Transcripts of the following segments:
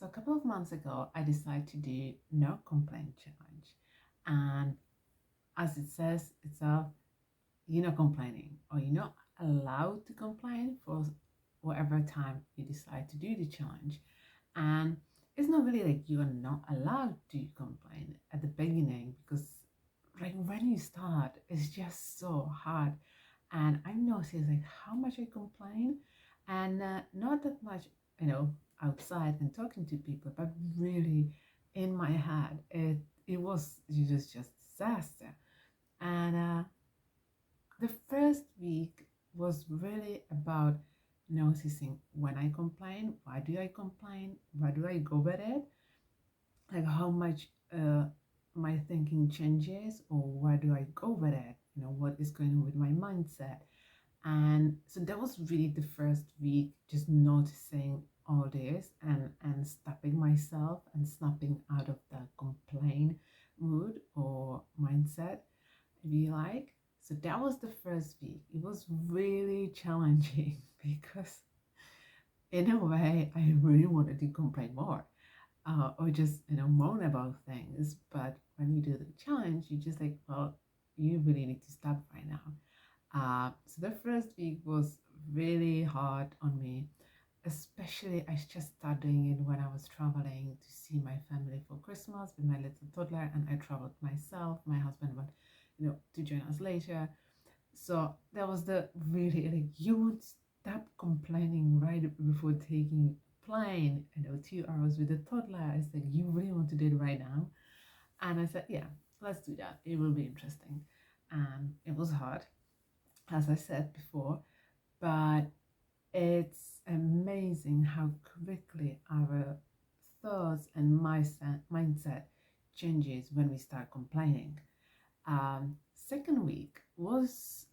So a couple of months ago, I decided to do no complaint challenge. And as it says itself, you're not complaining or you're not allowed to complain for whatever time you decide to do the challenge. And it's not really like you are not allowed to complain at the beginning because like when you start, it's just so hard. And I noticed like how much I complain and not that much, you know, outside and talking to people, but really in my head, it was just disaster. And the first week was really about noticing when I complain, why do I complain, why do I go with it, like how much my thinking changes or why do I go with it, what is going on with my mindset. And so that was really the first week, just noticing all this and stopping myself and snapping out of the complain mood or mindset, if you like. So that was the first week. It was really challenging because, in a way, I really wanted to complain more or just, moan about things. But when you do the challenge, you just like, well, you really need to stop right now. So the first week was really hard on me, especially I just started doing it when I was traveling to see my family for Christmas with my little toddler, and I traveled myself. My husband went, to join us later. So that was the really like you would stop complaining right before taking plane, 2 hours with a toddler. I said, you really want to do it right now? And I said, yeah, let's do that. It will be interesting. And it was hard, as I said before, but it's amazing how quickly our thoughts and mindset changes when we start complaining. Second week was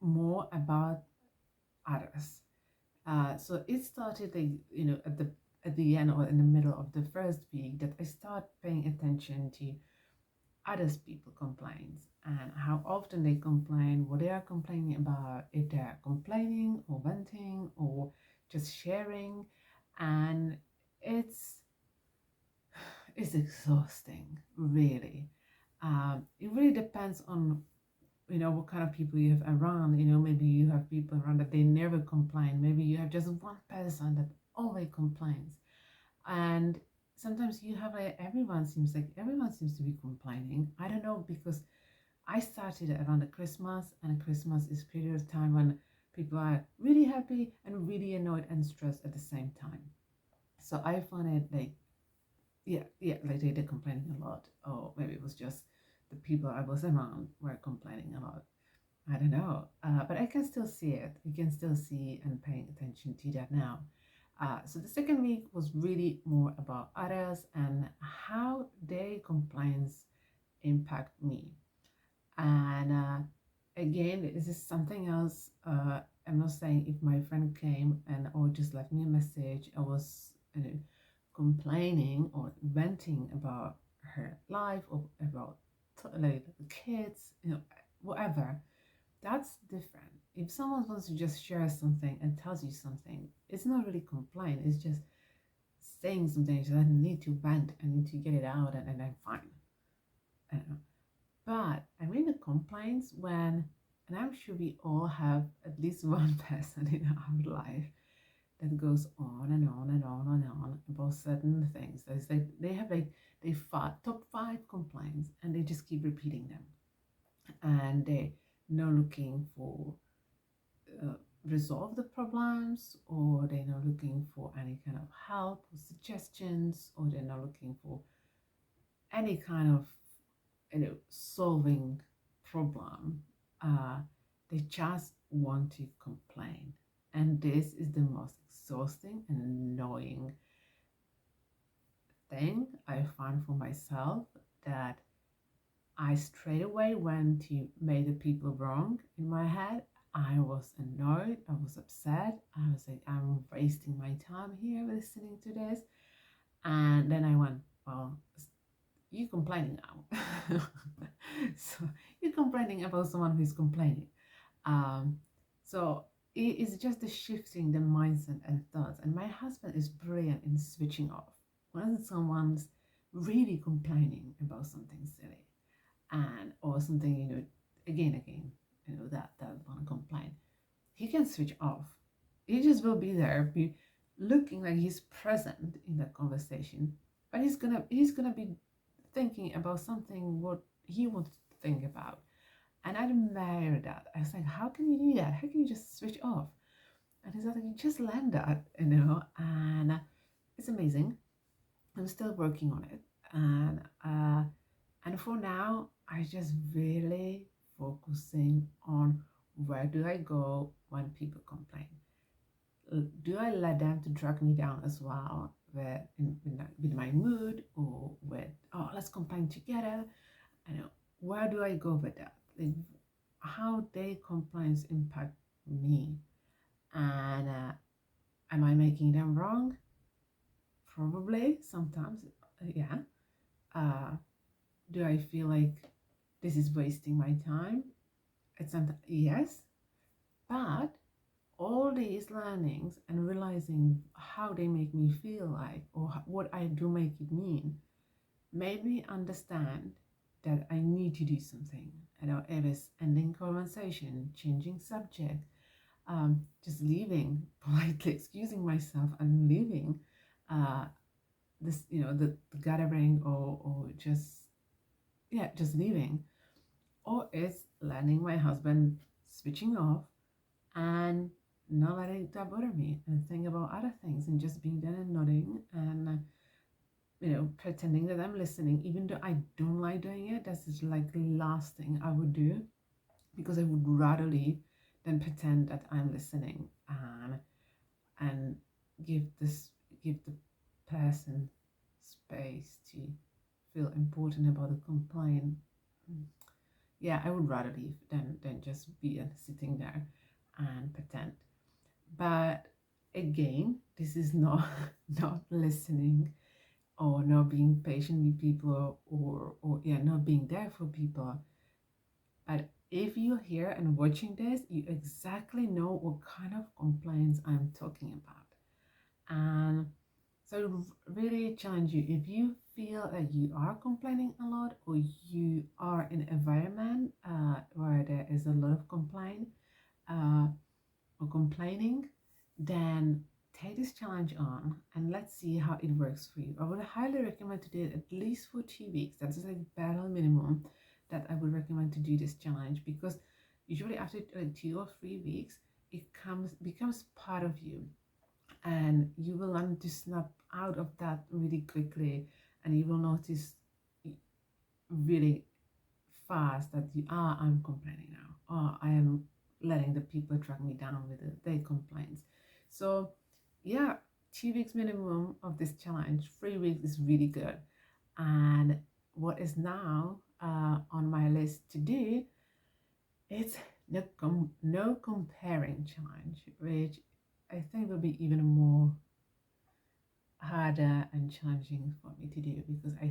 more about others. So it started, like, at the end or in the middle of the first week that I start paying attention to others people complaints and how often they complain, what they are complaining about, if they are complaining or venting or just sharing. And it's it's exhausting, really. It really depends on what kind of people you have around. Maybe you have people around that they never complain. Maybe you have just one person that always complains. And sometimes you have everyone seems to be complaining. I don't know, because I started around the Christmas, and Christmas is period of time when people are really happy and really annoyed and stressed at the same time. So I find it like, yeah, like they're complaining a lot, or maybe it was just the people I was around were complaining a lot. I don't know, but I can still see it. You can still see and paying attention to that now. So the second week was really more about others and how their complaints impact me. And again, this is something else. I'm not saying if my friend came and or just left me a message, I was complaining or venting about her life or about like the kids, whatever. That's different. If someone wants to just share something and tells you something, it's not really complain. It's just saying something. It's just, I need to vent. I need to get it out, and I'm fine. But I mean the complaints when, and I'm sure we all have at least one person in our life that goes on and on and on and on about certain things. There's like they have like they top five complaints and they just keep repeating them, and they're not looking for uh, resolve the problems, or they're not looking for any kind of help or suggestions, or they're not looking for any kind of solving problem. uh, they just want to complain, and this is the most exhausting and annoying thing I found for myself, that I straight away went to make the people wrong in my head. I was annoyed, I was upset, I was like, I'm wasting my time here listening to this. And then I went, well, you complaining now. So you're complaining about someone who's complaining. Um, so it is just the shifting the mindset and thoughts. And my husband is brilliant in switching off. when someone's really complaining about something silly, and or something, again, that want to complain, he can switch off. He just will be there, be looking like he's present in that conversation, but he's gonna be thinking about something what he wants to think about. And I admire that. I was like, how can you do that? How can you just switch off? And he's like, you just learn that, and it's amazing. I'm still working on it, and for now, I just really focusing on where do I go when people complain. Do I let them to drag me down as well, with my mood, or with, oh, let's complain together? I know, where do I go with that? Like, how their complaints impact me, and am I making them wrong? Probably sometimes, yeah. Uh, do I feel like this is wasting my time? It's sometimes yes, but all these learnings and realizing how they make me feel like, or what I do make it mean, made me understand that I need to do something. If it's ending conversation, changing subject, just leaving, politely excusing myself and leaving uh, this, the gathering, or just leaving, or it's letting my husband switching off and not letting that bother me and think about other things and just being there and nodding and pretending that I'm listening, even though I don't like doing it. That's just like the last thing I would do, because I would rather leave than pretend that I'm listening, and give this give the person space to feel important about the complaint. Yeah, I would rather leave than just be sitting there and pretend. But again, this is not not listening, or not being patient with people, or yeah, not being there for people. But if you're here and watching this, you exactly know what kind of complaints I'm talking about. And so I really challenge you, if you feel that you are complaining a lot, or you are in an environment where there is a lot of complaint, uh, or complaining, then take this challenge on and let's see how it works for you. I would highly recommend to do it at least for 2 weeks. That's like bare minimum that I would recommend to do this challenge, because usually after 2 or 3 weeks, it becomes part of you, and you will learn to snap out of that really quickly, and you will notice really fast that I'm complaining now, or I am letting the people drag me down with their complaints. So yeah, 2 weeks minimum of this challenge. 3 weeks is really good. And what is now on my list to do, it's no comparing challenge, which I think will be even more harder and challenging for me to do, because I